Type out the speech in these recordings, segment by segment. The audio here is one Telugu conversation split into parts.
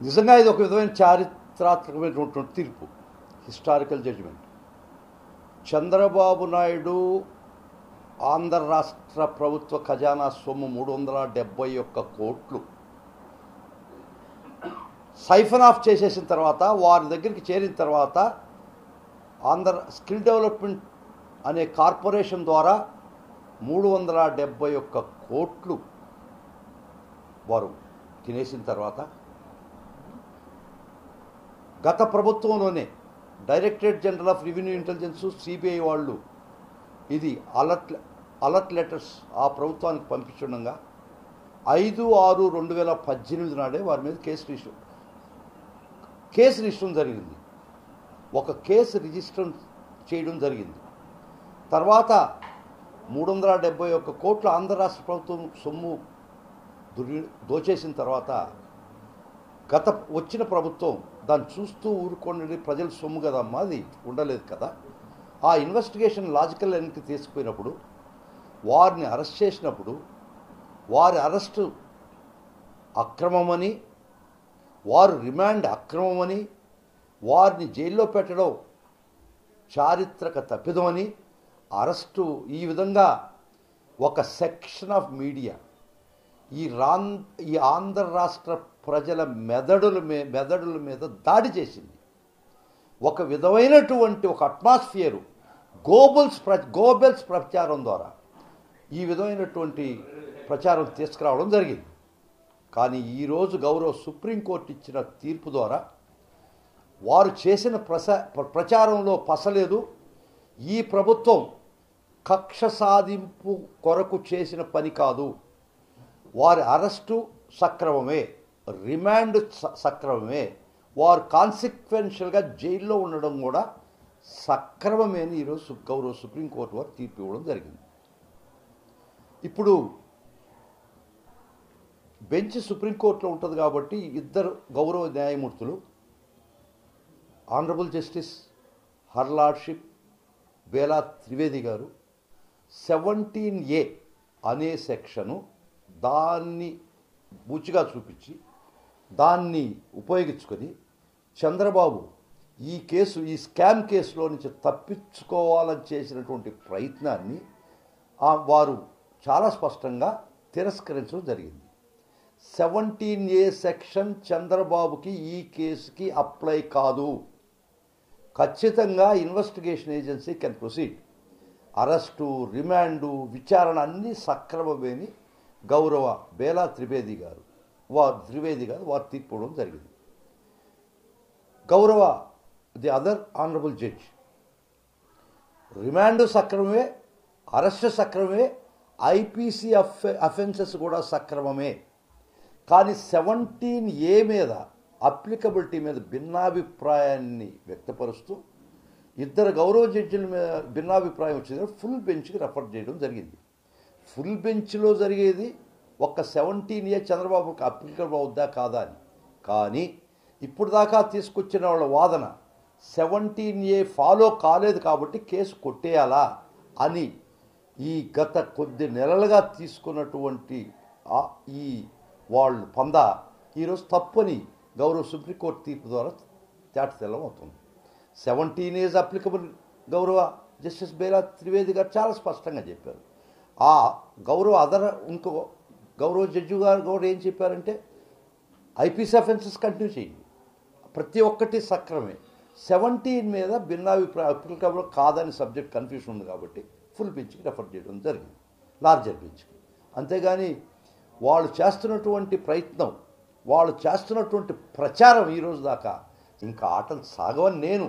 నిజంగా ఇది ఒక విధమైన చారిత్రాత్మకమైనటువంటి తీర్పు, హిస్టారికల్ జడ్జిమెంట్. చంద్రబాబు నాయుడు ఆంధ్ర రాష్ట్ర ప్రభుత్వ ఖజానా సొమ్ము 371 కోట్లు సైఫన్ ఆఫ్ చేసేసిన తర్వాత, వారి దగ్గరికి చేరిన తర్వాత ఆంధ్ర స్కిల్ డెవలప్మెంట్ అనే కార్పొరేషన్ ద్వారా 371 కోట్లు వారు తినేసిన తర్వాత, గత ప్రభుత్వంలోనే directorate general of revenue intelligence, CBI వాళ్ళు ఇది అలర్ట్ లెటర్స్ ఆ ప్రభుత్వానికి పంపించుండగా 5/6/2018 నాడే వారి మీద కేసు రిజిస్టర్ జరిగింది. ఒక కేసు రిజిస్టర్ చేయడం జరిగింది. తర్వాత 371 కోట్ల ఆంధ్ర రాష్ట్ర ప్రభుత్వం సొమ్ము దోచేసిన తర్వాత వచ్చిన ప్రభుత్వం దాన్ని చూస్తూ ఊరుకోండి, ప్రజల సొమ్ము కదమ్మా, అది ఉండలేదు కదా. ఆ ఇన్వెస్టిగేషన్ లాజికల్ వెనక్కి తీసుకుపోయినప్పుడు, వారిని అరెస్ట్ చేసినప్పుడు, వారి అరెస్టు అక్రమమని, వారు రిమాండ్ అక్రమమని, వారిని జైల్లో పెట్టడం చారిత్రక తప్పిదమని, అరెస్టు ఈ విధంగా ఒక సెక్షన్ ఆఫ్ మీడియా ఈ ఆంధ్ర రాష్ట్ర ప్రజల మెదడుల మీద దాడి చేసింది. ఒక విధమైనటువంటి ఒక అట్మాస్ఫియరు గోబెల్స్ ప్రచారం ద్వారా ఈ విధమైనటువంటి ప్రచారం తీసుకురావడం జరిగింది. కానీ ఈరోజు గౌరవ సుప్రీంకోర్టు ఇచ్చిన తీర్పు ద్వారా వారు చేసిన ప్రచారంలో పసలేదు. ఈ ప్రభుత్వం కక్ష సాధింపు కొరకు చేసిన పని కాదు. వారి అరెస్టు సక్రమమే, రిమాండ్ సక్రమమే, వారు కాన్సిక్వెన్షియల్గా జైల్లో ఉండడం కూడా సక్రమమే అని ఈరోజు గౌరవ సుప్రీంకోర్టు వారు తీర్పు ఇవ్వడం జరిగింది. ఇప్పుడు బెంచ్ సుప్రీంకోర్టులో ఉంటుంది కాబట్టి ఇద్దరు గౌరవ న్యాయమూర్తులు, honourable justice her lordship Bela Trivedi గారు 17A అనే సెక్షను దాన్ని బూచిగా చూపించి దాన్ని ఉపయోగించుకొని చంద్రబాబు ఈ స్కామ్ కేసులో నుంచి తప్పించుకోవాలని చేసినటువంటి ప్రయత్నాన్ని వారు చాలా స్పష్టంగా తిరస్కరించడం జరిగింది. 17A సెక్షన్ చంద్రబాబుకి ఈ కేసుకి అప్లై కాదు. ఖచ్చితంగా investigation agency can proceed. Arrest, remand, విచారణ అన్నీ సక్రమమేని గౌరవ బేలా త్రివేది గారు వారు తీర్పు ఇవ్వడం జరిగింది. గౌరవ the other honourable judge, remand సక్రమమే, అరెస్ట్ సక్రమమే, ఐపీసీ అఫెన్సెస్ కూడా సక్రమమే. కానీ 17A మీద అప్లికబిలిటీ మీద భిన్నాభిప్రాయాన్ని వ్యక్తపరుస్తూ ఇద్దరు గౌరవ జడ్జిల మీద భిన్నాభిప్రాయం వచ్చింది. ఫుల్ బెంచ్కి రెఫర్ చేయడం జరిగింది. ఫుల్ బెంచ్లో జరిగేది ఒక 17A చంద్రబాబుకి అప్లికబుల్ అవుద్దా కాదా అని. కానీ ఇప్పుడు దాకా తీసుకొచ్చిన వాళ్ళ వాదన 17A ఫాలో కాలేదు కాబట్టి కేసు కొట్టేయాలా అని ఈ గత కొద్ది నెలలుగా తీసుకున్నటువంటి ఈ వాళ్ళు పందా ఈరోజు తప్పని గౌరవ సుప్రీంకోర్టు తీర్పు ద్వారా తేటతెల్లం అవుతుంది. 17A అప్లికబుల్ గౌరవ జస్టిస్ బేలా త్రివేది గారు చాలా స్పష్టంగా చెప్పారు. ఆ గౌరవ ఇంకో గౌరవ జడ్జి గారు కూడా ఏం చెప్పారంటే ఐపీసీ అఫెన్సెస్ కంటిన్యూ చేయండి, ప్రతి ఒక్కటి సక్రమే. 17 మీద భిన్నాభిప్రాయం అప్లికబుల్ కాదని సబ్జెక్ట్ కన్ఫ్యూషన్ ఉంది కాబట్టి ఫుల్ బెంచ్కి రెఫర్ చేయడం జరిగింది, లార్జర్ బెంచ్కి. అంతేగాని వాళ్ళు చేస్తున్నటువంటి ప్రయత్నం, వాళ్ళు చేస్తున్నటువంటి ప్రచారం ఈరోజు దాకా ఇంకా ఆటలు సాగవని నేను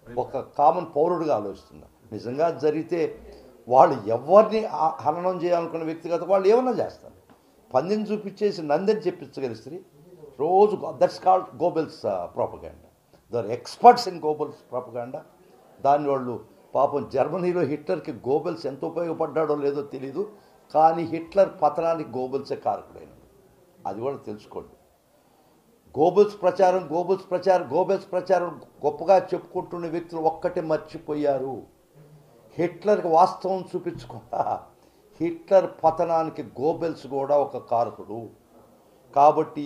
ఒక కామన్ పౌరుడిగా ఆలోచిస్తున్నా. నిజంగా జరిగితే వాళ్ళు ఎవరిని హననం చేయాలనుకున్న వ్యక్తిగత వాళ్ళు ఏమన్నా చేస్తారు. పందిని చూపించేసి నందని చెప్పించగలిస్తే రోజు that's called Goebbels propaganda. They are experts in Goebbels propaganda. దాన్ని వాళ్ళు పాపం జర్మనీలో హిట్లర్కి గోబెల్స్ ఎంత ఉపయోగపడ్డాడో లేదో తెలీదు, కానీ హిట్లర్ పతనానికి గోబెల్సే కారకుడైనది. అది కూడా తెలుసుకోండి. గోబెల్స్ ప్రచారం గొప్పగా చెప్పుకుంటున్న వ్యక్తులు ఒక్కటే మర్చిపోయారు. హిట్లర్కి వాస్తవం చూపించకుండా హిట్లర్ పతనానికి గోబెల్స్ కూడా ఒక కారకుడు. కాబట్టి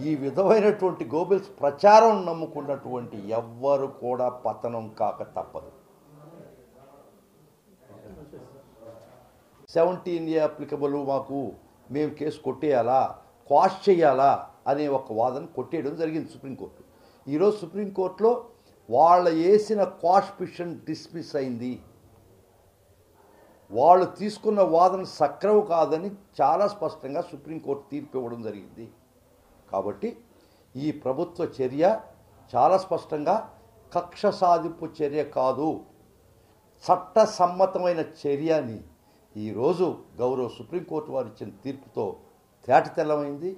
ఈ విధమైనటువంటి గోబెల్స్ ప్రచారం నమ్ముకున్నటువంటి ఎవ్వరు కూడా పతనం కాక తప్పదు. 17A అప్లికబుల్, మాకు మేము కేసు కొట్టేయాలా, క్వాష్ చేయాలా అనే ఒక వాదన కొట్టేయడం జరిగింది సుప్రీంకోర్టు. ఈరోజు సుప్రీంకోర్టులో వాళ్ళ వేసిన క్వాష్ పిటిషన్ డిస్మిస్ అయింది. వాళ్ళు తీసుకున్న వాదన సక్రమం కాదని చాలా స్పష్టంగా సుప్రీంకోర్టు తీర్పు ఇవ్వడం జరిగింది. కాబట్టి ఈ ప్రభుత్వ చర్య చాలా స్పష్టంగా కక్ష సాధింపు చర్య కాదు, చట్టసమ్మతమైన చర్య అని ఈరోజు గౌరవ సుప్రీంకోర్టు వారు ఇచ్చిన తీర్పుతో తేటతెల్లమైంది.